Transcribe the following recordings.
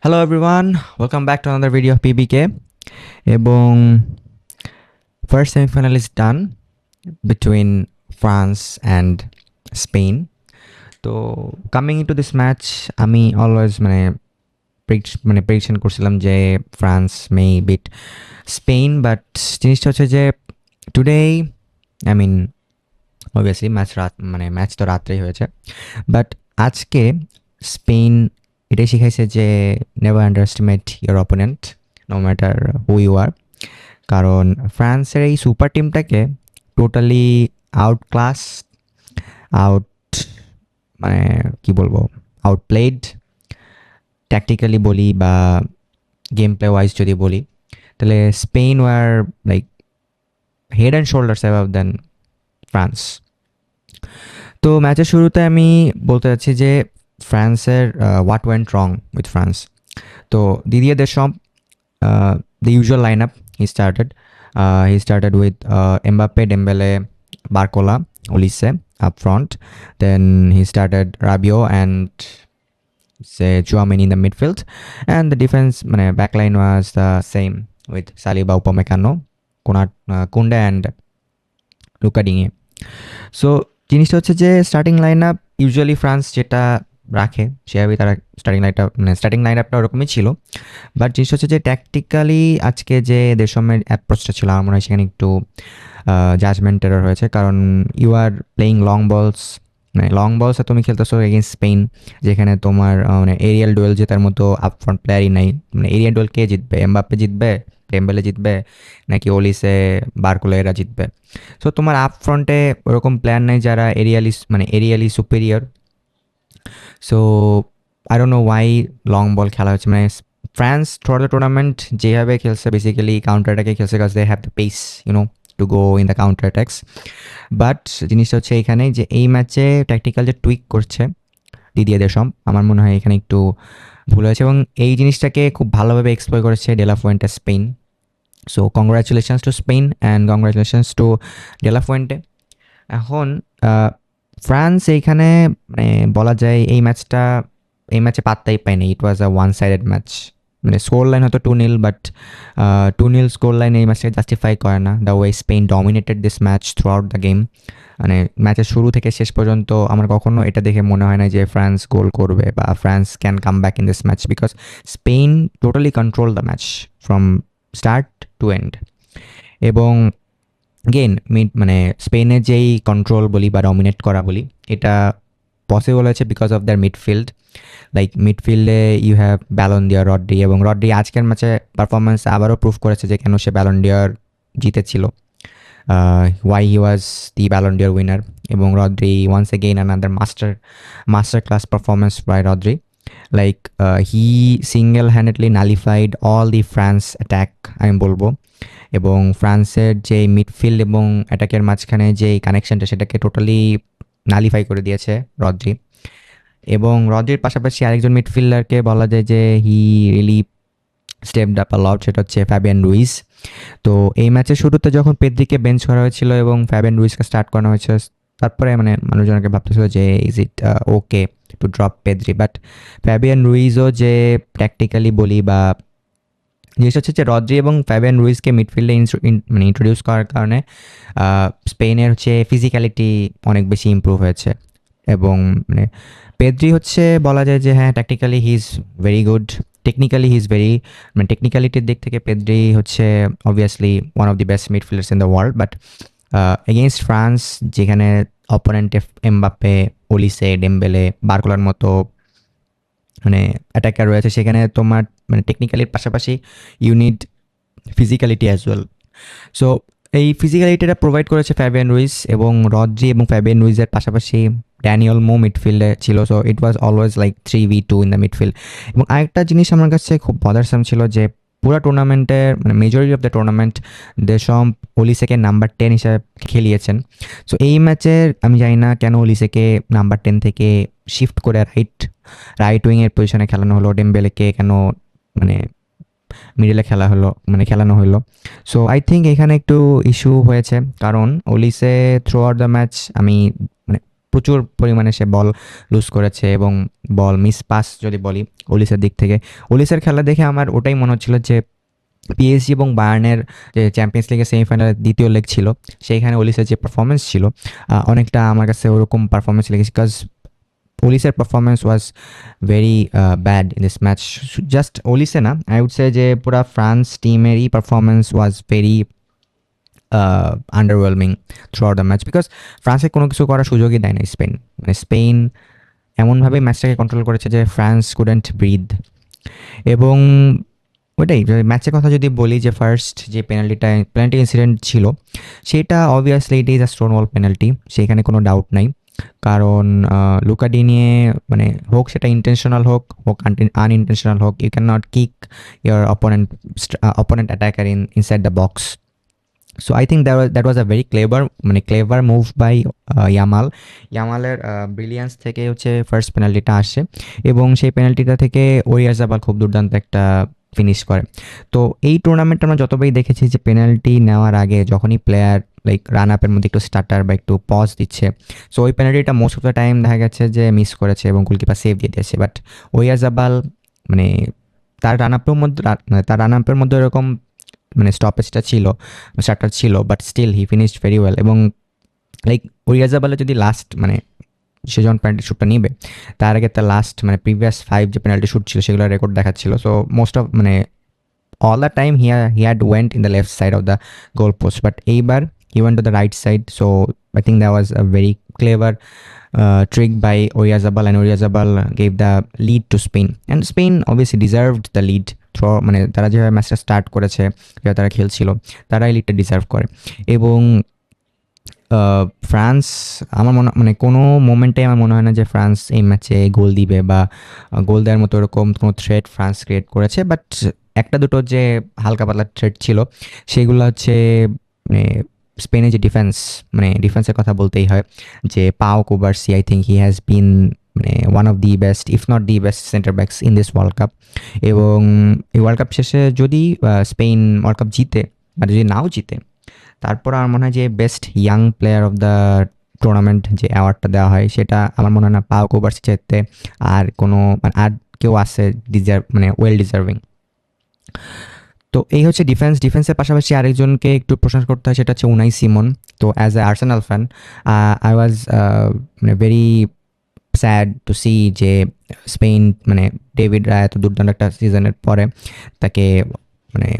Hello everyone, welcome back to another video of PBK. এবং first semi-final is done between France and Spain. তো coming into this match আমি always prediction করছিলাম যে France may beat Spain, but জিনিসটা হচ্ছে যে today I mean obviously match তো রাত্রেই হয়েছে, বাট আজকে স্পেন এটাই শিখাইছে যে never underestimate your opponent no matter who you are. কারণ ফ্রান্সের এই সুপার টিমটাকে টোটালি আউট ক্লাস, আউট মানে কি বলবো, আউট প্লেড ট্যাকটিক্যালি বলি বা গেম প্লে ওয়াইজ যদি বলি, তাহলে Spain were like head and shoulders above than France. তো ম্যাচের শুরুতে আমি বলতে চাচ্ছি যে ফ্রান্সের what went wrong with France. তো Didier Deschamps, the usual lineup he started with Mbappe, Dembele, Barcola, Olise up front. Then he started Rabiot and say Chouameni in the midfield, and the defense backline was the same with Saliba, Upamecano, Kunde and Luka Digne. So জিনিসটা হচ্ছে যে starting line up usually France যেটা রাখে সেভাবেই তারা starting line আপটা ওরকমই ছিল। বাট জিনিসটা হচ্ছে যে ট্যাকটিক্যালি আজকে যে দেশমের অ্যাপ্রোচটা ছিল আমার মনে হয় সেখানে একটু জাজমেন্ট এরর হয়েছে। কারণ ইউ আর প্লেয়িং লং বলসে তুমি খেলতেছো এগেইনস্ট স্পেন, যেখানে তোমার এরিয়াল ডুয়েল জেতার মতো আপফ্রন্ট প্লেয়ারই নাই। এরিয়াল ডুয়েল কে জিতবে? এমবাপ্পে জিতবে, ডেম্বেলে জিতবে, নাকি ওলিসে, বার্কোলা এরা জিতবে? সো তোমার আপ ফ্রন্টে ওরকম প্লেয়ার নাই যারা aerially superior. So I don't know why long ball খেলা হচ্ছে। ফ্রান্স থ্রু দ্য টুর্নামেন্ট যেভাবে খেলছে বেসিক্যালি কাউন্টার অ্যাটাকে খেলছে, because they have the pace to go in the counter attacks. But জিনিসটা হচ্ছে এখানে যে এই ম্যাচে ট্যাকটিক্যাল যে টুইক করছে দিদিয়ে দেশম, আমার মনে হয় এখানে একটু ভুল হয়েছে এবং এই জিনিসটাকে খুব ভালোভাবে এক্সপ্লয় করেছে de la Fuente Spain. So congratulations to Spain and congratulations to de la Fuente. এখন ফ্রান্স এইখানে বলা যায় এই ম্যাচে পাত্তাই পায়নি। It was a one sided ম্যাচ। স্কোর লাইন হয়তো 2-0, বাট 2-0 স্কোর লাইন এই ম্যাচটাকে জাস্টিফাই করে না। The way Spain dominated this match through out the game. ম্যাচের শুরু থেকে শেষ পর্যন্ত আমার কখনো এটা দেখে মনে হয় না যে ফ্রান্স গোল করবে বা France can come back in this match, because Spain totally control the match from start to end. এবং গেন স্পেনের যেই কন্ট্রোল বলি বা ডমিনেট করা বলি, এটা পসিবল হয়েছে because of their midfield. Like মিডফিল্ডে you have Ballon d'Or Rodri, এবং রড্রি আজকের ম্যাচে পারফরমেন্স আবারও প্রুভ করেছে যে কেন সে ব্যালন ডিওর জিতেছিল, why he was the Ballon d'Or winner. এবং Rodri once again another master class performance by Rodri. Like he single handedly nullified all the France attack আমি বলবো। এবং ফ্রান্সের যে মিডফিল্ড এবং অ্যাটাকের মাঝখানে যে কানেকশনটা সেটাকে টোটালি নালিফাই করে দিয়েছে রদ্রি। এবং রদ্রির পাশাপাশি আরেকজন মিডফিল্ডারকে বলা যায় যে he really stepped up a lot, সেটা হচ্ছে ফ্যাবিয়ান রুইজ। তো এই ম্যাচের শুরুতে যখন পেদ্রিকে বেঞ্চ করা হয়েছিল এবং ফ্যাবিয়ান রুইজকে স্টার্ট করানো হয়েছিল, তারপরে মানুষজনকে ভাবতেছিল যে is it okay to drop Pedri. But Fabian রুইজও যে প্র্যাকটিক্যালি বলি বা জিনিসটা হচ্ছে যে রদ্রি এবং ফ্যাবিয়ান রুইজকে মিডফিল্ডে ইন্ট্রোডিউস করার কারণে স্পেনের হচ্ছে ফিজিক্যালিটি অনেক বেশি ইমপ্রুভ হয়েছে। এবং পেদ্রি হচ্ছে বলা যায় যে হ্যাঁ tactically he is very good, technically he is very টেকনিক্যালিটির দিক থেকে পেদ্রি হচ্ছে obviously one of the best midfielders in the world. But against France, যেখানে অপোনেন্টে এমবাপ্পে, ওলিসে, ডেম্বেলে, বার্কোলার মতো অ্যাটাকার রয়েছে, সেখানে তোমার টেকনিক্যালির পাশাপাশি you need physicality as well. So এই ফিজিক্যালিটিটা প্রোভাইড করেছে ফ্যাবিয়ান রুইজ, এবং রদ্রি এবং ফ্যাবিয়ান রুইজের পাশাপাশি ড্যানিয়েল মো মিডফিল্ডে ছিল। So it was always like 3v2 in the midfield. এবং আরেকটা জিনিস আমার কাছে খুব বদারসাম ছিল যে পুরো টুর্নামেন্টের majority of the tournament Deschamps ওলিসেকে নাম্বার 10 হিসাবে খেলিয়েছেন। সো এই ম্যাচের আমি জানি না কেন ওলিসেকে নাম্বার 10 থেকে শিফট করে রাইট উইংয়ের পজিশনে খেলানো হলো, ডেম্বেলেকে কেন মিডলে খেলানো হলো। সো আই থিঙ্ক এখানে একটু ইস্যু হয়েছে, কারণ Olise through out the match আমি প্রচুর পরিমাণে সে বল লুজ করেছে এবং বল মিস পাস যদি বলি ওলিসের দিক থেকে। ওলিসের খেলা দেখে আমার ওটাই মনে হচ্ছিল যে পিএসজি এবং বায়ার্নের যে চ্যাম্পিয়ন্স লিগের সেমিফাইনালের দ্বিতীয় লেগ ছিল, সেইখানে ওলিসের যে পারফরমেন্স ছিল অনেকটা আমার কাছে ওরকম পারফরমেন্স লেগেছে। বিকজ ওলিসের performance was very bad in this match. Just Olise না, আই উড সে যে পুরা ফ্রান্স টিমেরই performance was very underwhelming throughout the match. Because ফ্রান্সে কোনো কিছু করার সুযোগই দেয় না স্পেন। মানে স্পেন এমনভাবে ম্যাচটাকে কন্ট্রোল করেছে যে ফ্রান্স কুডেন্ট ব্রিথ। এবং ওইটাই ম্যাচের কথা যদি বলি যে ফার্স্ট যে পেনাল্টি ইনসিডেন্ট ছিল, সেটা obviously it is a stone wall penalty, সেখানে কোনো ডাউট নাই। কারণ লুকা ডি নিয়ে মানে হোক সেটা ইন্টেনশনাল হোক আনইনটেনশনাল হোক, you can not kick your opponent attacker inside the box. So I think that was a very clever move by ইয়ামালের ব্রিলিয়ান্স থেকে হচ্ছে ফার্স্ট পেনাল্টিটা আসে এবং সেই পেনাল্টিটা থেকে ওরিয়ারজাবাল খুব দুর্দান্ত একটা ফিনিশ করে। তো এই টুর্নামেন্ট আমরা যতবারই দেখেছি যে পেনাল্টি নেওয়ার আগে যখনই প্লেয়ার লাইক রান আপের মধ্যে একটু স্টার্টার বা একটু পজ দিচ্ছে, সো ওই পেনাল্টিটা মোস্ট অফ দ্য টাইম দেখা গেছে যে মিস করেছে এবং গোলকিপার সেভ দিয়ে দিয়েছে। বাট ওরিয়ারজাবাল মানে তার রান আপের মধ্যে এরকম মানে স্টপেজটা ছিল, স্টার্টার ছিল, but still he finished very well. এবং লাইক ওরিয়ারজাবালের যদি লাস্ট মানে সে যখন পেনাল্টি শ্যুটটা নিবে তার আগে তার লাস্ট মানে প্রিভিয়াস 5 যে পেনাল্টি শ্যুট ছিল সেগুলোর রেকর্ড দেখাচ্ছিল। সো মোস্ট অফ মানে all the time he had went in the left side of the goal post, but এইবার he went to the right side. So I think that was a very clever trick by Oyarzabal, and Oyarzabal gave the lead to Spain, and Spain obviously deserved the lead through মানে তারা যেভাবে ম্যাচটা start করেছে, যেভাবে তারা খেলছিল, তারা এই লিডটা ডিজার্ভ করে। এবং ফ্রান্স আমার মানে কোনো মোমেন্টে আমার মনে হয় না যে ফ্রান্স এই ম্যাচে গোল দিবে বা গোল দেওয়ার মতো এরকম কোনো থ্রেট ফ্রান্স ক্রিয়েট করেছে। বাট একটা দুটো যে হালকা পাতলা থ্রেট ছিল সেগুলো হচ্ছে মানে স্পেনের যে ডিফেন্সের কথা বলতেই হয় যে Pau Cubarsi, I think he has been মানে one of the best if not the best centre backs in this world cup. এবং এই ওয়ার্ল্ড কাপ শেষে যদি স্পেন ওয়ার্ল্ড কাপ জিতে বা যদি নাও জিতে, তারপর আমার মনে হয় যে best young player of the tournament যে অ্যাওয়ার্ডটা দেওয়া হয় সেটা আমার মনে হয় না পাও কুবার্সি চাইতে আর কোনো মানে আর কেউ আছে ওয়েল ডিজার্ভিং। তো এই হচ্ছে ডিফেন্সের পাশাপাশি আরেকজনকে একটু প্রশংসা করতে হয়, সেটা হচ্ছে উনাই সিমন। তো as a Arsenal fan I was মানে ভেরি স্যাড টু সি যে স্পেন মানে ডেভিড রায় এত দুর্দান্ত একটা সিজনের পরে তাকে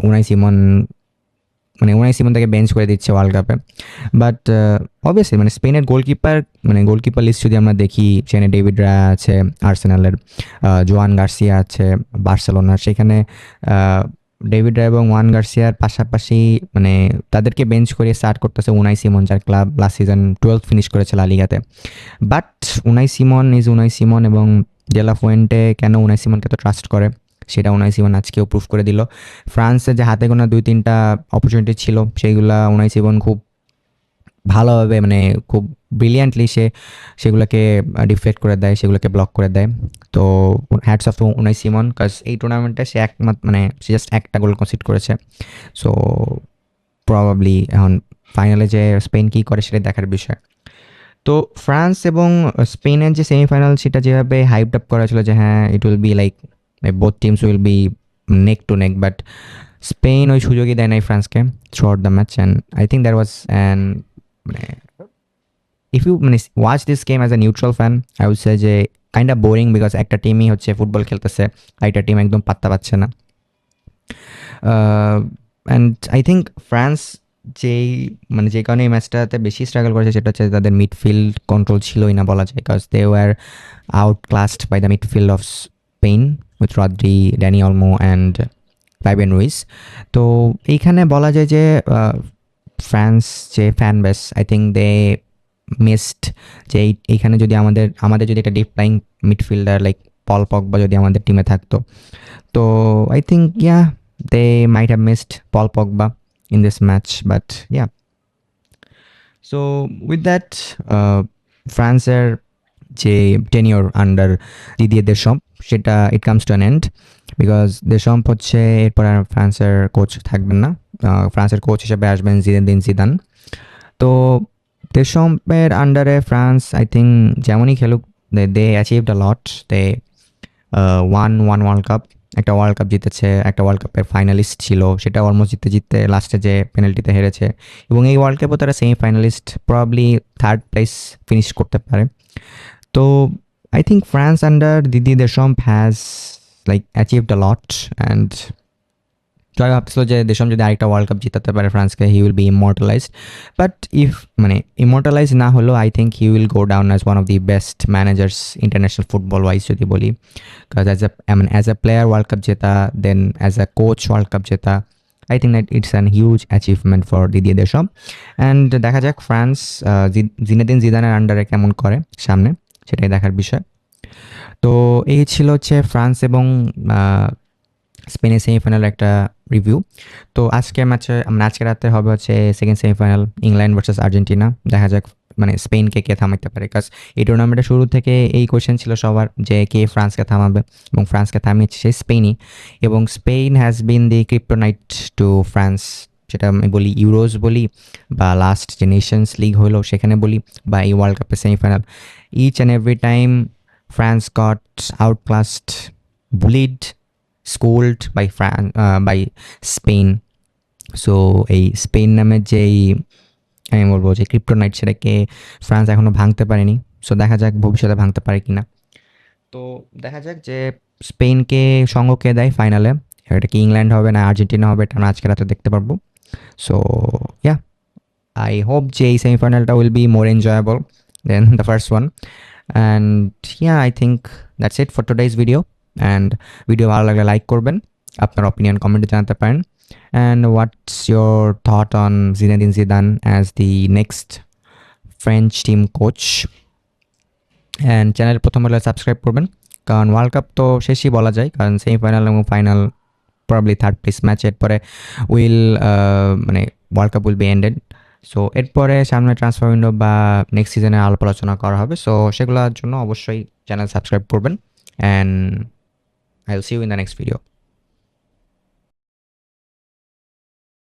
উনাই সিমন তাকে বেঞ্চ করে দিচ্ছে ওয়ার্ল্ড কাপে। বাট অবভিয়াসলি স্পেনের গোলকিপার লিস্ট যদি আমরা দেখি, সেখানে ডেভিড রায়া আছে আর্সেনালের, জোয়ান গার্সিয়া আছে বার্সেলোনার। সেখানে ডেভিড রায়া এবং ওয়ান গার্সিয়ার পাশাপাশি তাদেরকে বেঞ্চ করে স্টার্ট করতেছে উনাই সিমন, যার club last season 12th finish করেছে লা লিগাতে। বাট উনাই সিমন এবং ডেলা ফুয়েন্টে কেন উনাই সিমনকে তো ট্রাস্ট করে সেটা উনাই সিমন আজকেও প্রুফ করে দিল। ফ্রান্সের যে হাতে গোনা 2-3টা অপরচুনিটি ছিল সেগুলা উনাই সিমন খুব ভালোভাবে খুব ব্রিলিয়ান্টলি সেগুলোকে ডিফ্লেক্ট করে দেয়, সেগুলোকে ব্লক করে দেয়। তো hats off to Unai Simon, কাজ এই টুর্নামেন্টে সে সে জাস্ট একটা গোল কনসিড করেছে। সো প্রবাবলি এখন ফাইনালে যে স্পেন কী করে সেটা দেখার বিষয়। তো ফ্রান্স এবং স্পেনের যে সেমিফাইনাল সেটা যেভাবে হাইপড আপ করা ছিল যে হ্যাঁ it will be like both teams will be neck to neck, but Spain ওই সুযোগই দেয় নাই ফ্রান্সকে throughout the match, and I think there was an if you watch this game as a neutral fan, I would say যে kind of boring, because একটা টিমই হচ্ছে football খেলতেছে আর একটা টিম একদম পাত্তা পাচ্ছে না। and I think ফ্রান্স যে কারণে এই ম্যাচটাতে বেশি স্ট্রাগল করেছে সেটা হচ্ছে তাদের মিডফিল্ড কন্ট্রোল ছিলই না বলা যায়, because they were outclassed by the midfield of Spain with Rodri, Dani Olmo and Fabian Ruiz. তো এইখানে বলা যায় যে ফ্রান্স যে fan base, I think they missed যে এইখানে যদি আমাদের যদি একটা deep lying midfielder like Paul Pogba যদি আমাদের টিমে থাকতো, তো I think they might have missed Paul Pogba in this match. But so with that ফ্রান্সের যে টেনিওর আন্ডার দিদিয়ে দেশম সেটা it comes to an end, because Deschamps হচ্ছে এরপর আর ফ্রান্সের কোচ থাকবেন না। ফ্রান্সের কোচ হিসেবে আসবেন জিনেদিন জিদান। তো দেশমের আন্ডারে ফ্রান্স আই থিঙ্ক যেমনই খেলুক দে achieved a lot. They one world cup, একটা ওয়ার্ল্ড কাপ জিতেছে, একটা ওয়ার্ল্ড কাপের ফাইনালিস্ট ছিল, সেটা অলমোস্ট জিততে জিততে লাস্টে যে পেনাল্টিতে হেরেছে। এবং এই ওয়ার্ল্ড কাপও তারা semifinalist, probably third place finish করতে পারে। তো I think France under Didier Deschamps has like achieved a lot and সবাই ভাবছিল যে দেশম যদি আরেকটা ওয়ার্ল্ড কাপ জিতাতে পারে ফ্রান্সকে, he will be immortalised. But if মানে ইমর্টালাইজ না হলেও I think he will go down as one of the best managers international football wise যদি বলি। Because as a player world cup জেতা, then as a coach world cup জেতা, I think that it's an huge achievement for Didier Deschamps. And দেখা যাক France Zinedine জিদানের আন্ডারে কেমন করে সামনে, সেটাই দেখার বিষয়। তো এই ছিল হচ্ছে ফ্রান্স এবং স্পেনের সেমিফাইনাল একটা রিভিউ। তো আজকের ম্যাচে আজকে রাতে হবে হচ্ছে second semifinal, England versus Argentina. দেখা যাক মানে স্পেনকে কে থামাইতে পারে, কাজ এই টুর্নামেন্টের শুরু থেকে এই কোয়েশ্চেন ছিল সবার যে কে ফ্রান্সকে থামাবে, এবং ফ্রান্সকে থামিয়েছে সেই স্পেনই। এবং Spain has been the kryptonite two France, সেটা আমি বলি ইউরোজ বলি, বা লাস্ট যে নেশনস লিগ হলো সেখানে বলি, বা এই ওয়ার্ল্ড কাপের semifinal, each and every time France got outclassed, bullied, schooled by Spain. So এই স্পেন নামের যেই আমি বলবো যে ক্রিপ্টোনাইট, সেটাকে ফ্রান্স এখনও ভাঙতে পারেনি। সো দেখা যাক ভবিষ্যতে ভাঙতে পারে কিনা। তো দেখা যাক যে স্পেনকে সঙ্গ কে দেয় ফাইনালে, এটা কি ইংল্যান্ড হবে না আর্জেন্টিনা হবে, এটা আমরা আজকে রাতে দেখতে পারবো। সো ইয়া, আই হোপ যে এই সেমিফাইনালটা will be more enjoyable than the first one. And yeah, I think that's it for today's video. And video ভালো লাগলে লাইক করবেন, আপনার অপিনিয়ন কমেন্টে জানাতে পারেন। And what's your thought on Zinedine Zidane as the next French team coach. And channel প্রথম হলে subscribe করবেন, কারণ ওয়ার্ল্ড কাপ তো শেষই বলা যায়, কারণ সেমিফাইনাল এবং final probably third place match, এরপরে উইল মানে world cup will be ended. So এরপরে সামনে ট্রান্সফার উইন্ডো বা নেক্সট সিজনে আলাপ আলোচনা করা হবে। সো সেগুলোর জন্য অবশ্যই চ্যানেল সাবস্ক্রাইব করবেন। And I will see you in the next video.